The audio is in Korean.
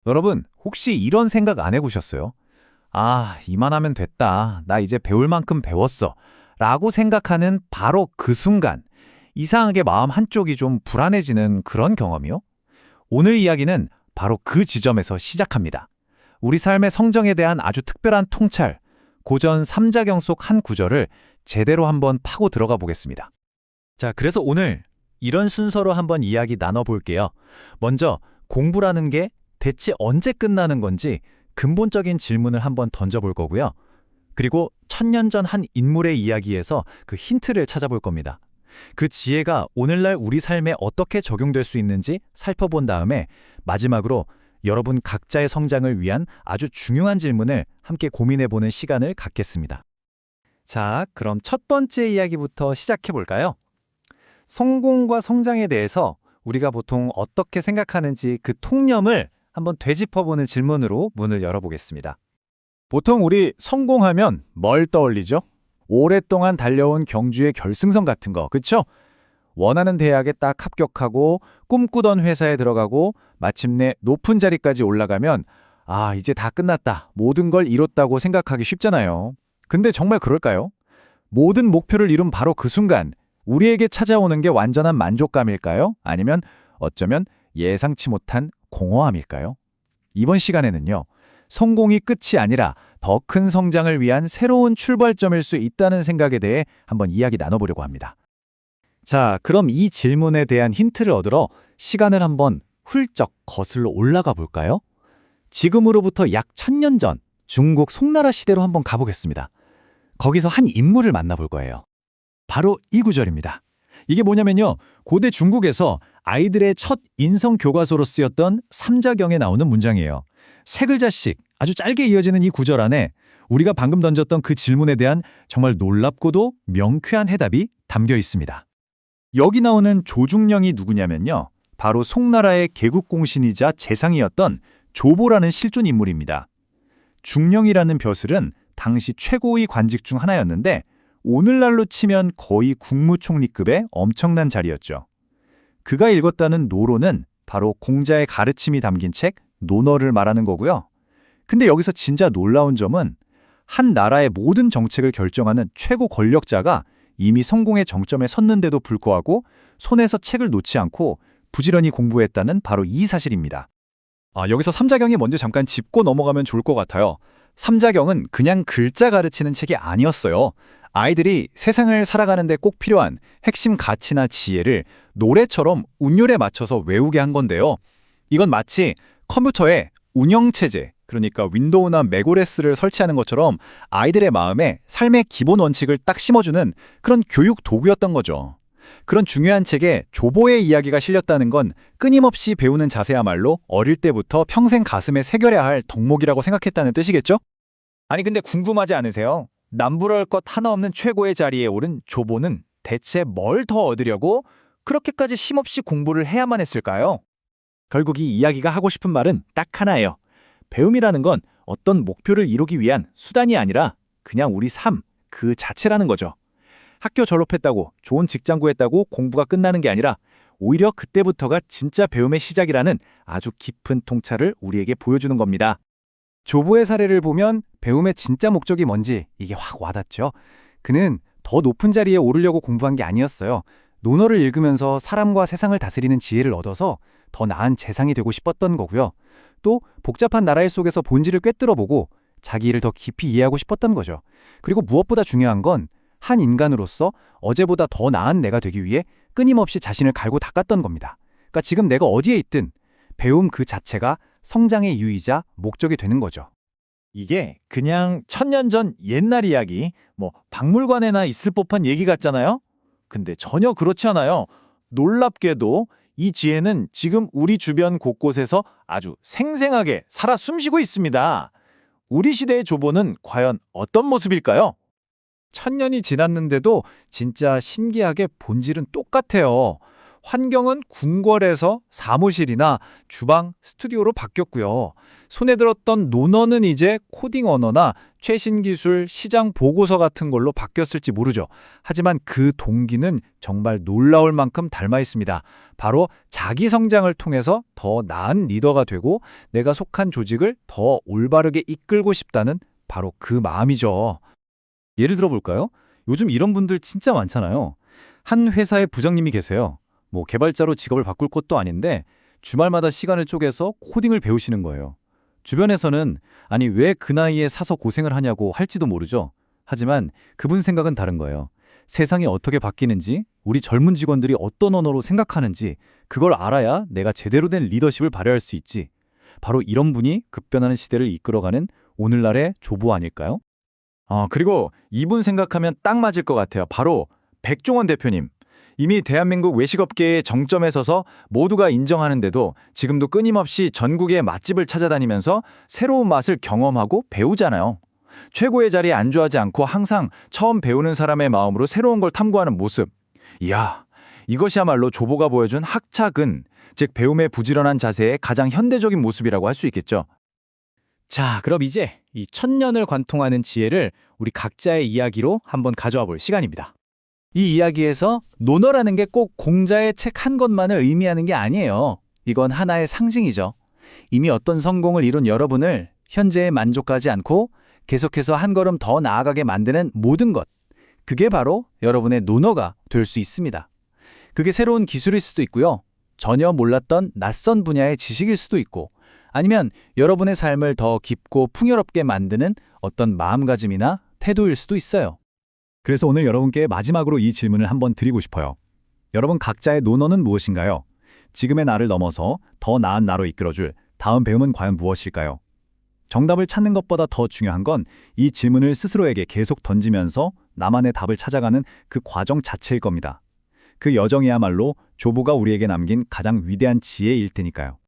여러분, 혹시 이런 생각 안 해보셨어요? 아, 이만하면 됐다. 나 이제 배울 만큼 배웠어. 라고 생각하는 바로 그 순간, 이상하게 마음 한쪽이 좀 불안해지는 그런 경험이요? 오늘 이야기는 바로 그 지점에서 시작합니다. 우리 삶의 성정에 대한 아주 특별한 통찰, 고전 삼자경 속 한 구절을 제대로 한번 파고 들어가 보겠습니다. 자, 그래서 오늘 이런 순서로 한번 이야기 나눠볼게요. 먼저 공부라는 게 대체 언제 끝나는 건지 근본적인 질문을 한번 던져볼 거고요. 그리고 천년 전 한 인물의 이야기에서 그 힌트를 찾아볼 겁니다. 그 지혜가 오늘날 우리 삶에 어떻게 적용될 수 있는지 살펴본 다음에 마지막으로 여러분 각자의 성장을 위한 아주 중요한 질문을 함께 고민해보는 시간을 갖겠습니다. 자, 그럼 첫 번째 이야기부터 시작해볼까요? 성공과 성장에 대해서 우리가 보통 어떻게 생각하는지 그 통념을 한번 되짚어보는 질문으로 문을 열어보겠습니다. 보통 우리 성공하면 뭘 떠올리죠? 오랫동안 달려온 경주의 결승선 같은 거, 그쵸? 원하는 대학에 딱 합격하고 꿈꾸던 회사에 들어가고 마침내 높은 자리까지 올라가면 아, 이제 다 끝났다. 모든 걸 이뤘다고 생각하기 쉽잖아요. 근데 정말 그럴까요? 모든 목표를 이룬 바로 그 순간 우리에게 찾아오는 게 완전한 만족감일까요? 아니면 어쩌면 예상치 못한 공허함일까요? 이번 시간에는요. 성공이 끝이 아니라 더 큰 성장을 위한 새로운 출발점일 수 있다는 생각에 대해 한번 이야기 나눠보려고 합니다. 자, 그럼 이 질문에 대한 힌트를 얻으러 시간을 한번 훌쩍 거슬러 올라가 볼까요? 지금으로부터 약 1000년 전 중국 송나라 시대로 한번 가보겠습니다. 거기서 한 인물을 만나볼 거예요. 바로 이 구절입니다. 이게 뭐냐면요. 고대 중국에서 아이들의 첫 인성 교과서로 쓰였던 삼자경에 나오는 문장이에요. 세 글자씩 아주 짧게 이어지는 이 구절 안에 우리가 방금 던졌던 그 질문에 대한 정말 놀랍고도 명쾌한 해답이 담겨 있습니다. 여기 나오는 조중령이 누구냐면요. 바로 송나라의 개국공신이자 재상이었던 조보라는 실존 인물입니다. 중령이라는 벼슬은 당시 최고의 관직 중 하나였는데 오늘날로 치면 거의 국무총리급의 엄청난 자리였죠. 그가 읽었다는 노로는 바로 공자의 가르침이 담긴 책 논어를 말하는 거고요. 근데 여기서 진짜 놀라운 점은 한 나라의 모든 정책을 결정하는 최고 권력자가 이미 성공의 정점에 섰는데도 불구하고 손에서 책을 놓지 않고 부지런히 공부했다는 바로 이 사실입니다. 여기서 삼자경이 먼저 잠깐 짚고 넘어가면 좋을 것 같아요. 삼자경은 그냥 글자 가르치는 책이 아니었어요. 아이들이 세상을 살아가는 데 꼭 필요한 핵심 가치나 지혜를 노래처럼 운율에 맞춰서 외우게 한 건데요. 이건 마치 컴퓨터에 운영체제, 그러니까 윈도우나 맥OS를 설치하는 것처럼 아이들의 마음에 삶의 기본 원칙을 딱 심어주는 그런 교육 도구였던 거죠. 그런 중요한 책에 조보의 이야기가 실렸다는 건 끊임없이 배우는 자세야말로 어릴 때부터 평생 가슴에 새겨야 할 덕목이라고 생각했다는 뜻이겠죠? 아니 근데 궁금하지 않으세요? 남부러울 것 하나 없는 최고의 자리에 오른 조보는 대체 뭘 더 얻으려고 그렇게까지 쉼없이 공부를 해야만 했을까요? 결국 이 이야기가 하고 싶은 말은 딱 하나예요. 배움이라는 건 어떤 목표를 이루기 위한 수단이 아니라 그냥 우리 삶 그 자체라는 거죠. 학교 졸업했다고 좋은 직장 구했다고 공부가 끝나는 게 아니라 오히려 그때부터가 진짜 배움의 시작이라는 아주 깊은 통찰을 우리에게 보여주는 겁니다. 조보의 사례를 보면 배움의 진짜 목적이 뭔지 이게 확 와닿죠. 그는 더 높은 자리에 오르려고 공부한 게 아니었어요. 논어를 읽으면서 사람과 세상을 다스리는 지혜를 얻어서 더 나은 재상이 되고 싶었던 거고요. 또 복잡한 나라일 속에서 본질을 꿰뚫어보고 자기 일을 더 깊이 이해하고 싶었던 거죠. 그리고 무엇보다 중요한 건 한 인간으로서 어제보다 더 나은 내가 되기 위해 끊임없이 자신을 갈고 닦았던 겁니다. 그러니까 지금 내가 어디에 있든 배움 그 자체가 성장의 이유이자 목적이 되는 거죠. 이게 그냥 1000년 전 옛날 이야기, 박물관에나 있을 법한 얘기 같잖아요? 근데 전혀 그렇지 않아요. 놀랍게도 이 지혜는 지금 우리 주변 곳곳에서 아주 생생하게 살아 숨쉬고 있습니다. 우리 시대의 조보는 과연 어떤 모습일까요? 1000년이 지났는데도 진짜 신기하게 본질은 똑같아요. 환경은 궁궐에서 사무실이나 주방, 스튜디오로 바뀌었고요. 손에 들었던 논어는 이제 코딩 언어나 최신 기술, 시장 보고서 같은 걸로 바뀌었을지 모르죠. 하지만 그 동기는 정말 놀라울 만큼 닮아 있습니다. 바로 자기 성장을 통해서 더 나은 리더가 되고 내가 속한 조직을 더 올바르게 이끌고 싶다는 바로 그 마음이죠. 예를 들어볼까요? 요즘 이런 분들 진짜 많잖아요. 한 회사에 부장님이 계세요. 뭐 개발자로 직업을 바꿀 것도 아닌데 주말마다 시간을 쪼개서 코딩을 배우시는 거예요. 주변에서는 아니 왜 그 나이에 사서 고생을 하냐고 할지도 모르죠. 하지만 그분 생각은 다른 거예요. 세상이 어떻게 바뀌는지, 우리 젊은 직원들이 어떤 언어로 생각하는지 그걸 알아야 내가 제대로 된 리더십을 발휘할 수 있지. 바로 이런 분이 급변하는 시대를 이끌어가는 오늘날의 조보 아닐까요? 그리고 이분 생각하면 딱 맞을 것 같아요. 바로 백종원 대표님. 이미 대한민국 외식업계의 정점에 서서 모두가 인정하는데도 지금도 끊임없이 전국의 맛집을 찾아다니면서 새로운 맛을 경험하고 배우잖아요. 최고의 자리에 안주하지 않고 항상 처음 배우는 사람의 마음으로 새로운 걸 탐구하는 모습. 이야, 이것이야말로 조보가 보여준 학차근, 즉 배움의 부지런한 자세의 가장 현대적인 모습이라고 할 수 있겠죠. 자, 그럼 이제 이 천년을 관통하는 지혜를 우리 각자의 이야기로 한번 가져와 볼 시간입니다. 이 이야기에서 논어라는 게 꼭 공자의 책 한 권만을 의미하는 게 아니에요. 이건 하나의 상징이죠. 이미 어떤 성공을 이룬 여러분을 현재에 만족하지 않고 계속해서 한 걸음 더 나아가게 만드는 모든 것. 그게 바로 여러분의 논어가 될 수 있습니다. 그게 새로운 기술일 수도 있고요. 전혀 몰랐던 낯선 분야의 지식일 수도 있고, 아니면 여러분의 삶을 더 깊고 풍요롭게 만드는 어떤 마음가짐이나 태도일 수도 있어요. 그래서 오늘 여러분께 마지막으로 이 질문을 한번 드리고 싶어요. 여러분 각자의 논어는 무엇인가요? 지금의 나를 넘어서 더 나은 나로 이끌어줄 다음 배움은 과연 무엇일까요? 정답을 찾는 것보다 더 중요한 건 이 질문을 스스로에게 계속 던지면서 나만의 답을 찾아가는 그 과정 자체일 겁니다. 그 여정이야말로 조보가 우리에게 남긴 가장 위대한 지혜일 테니까요.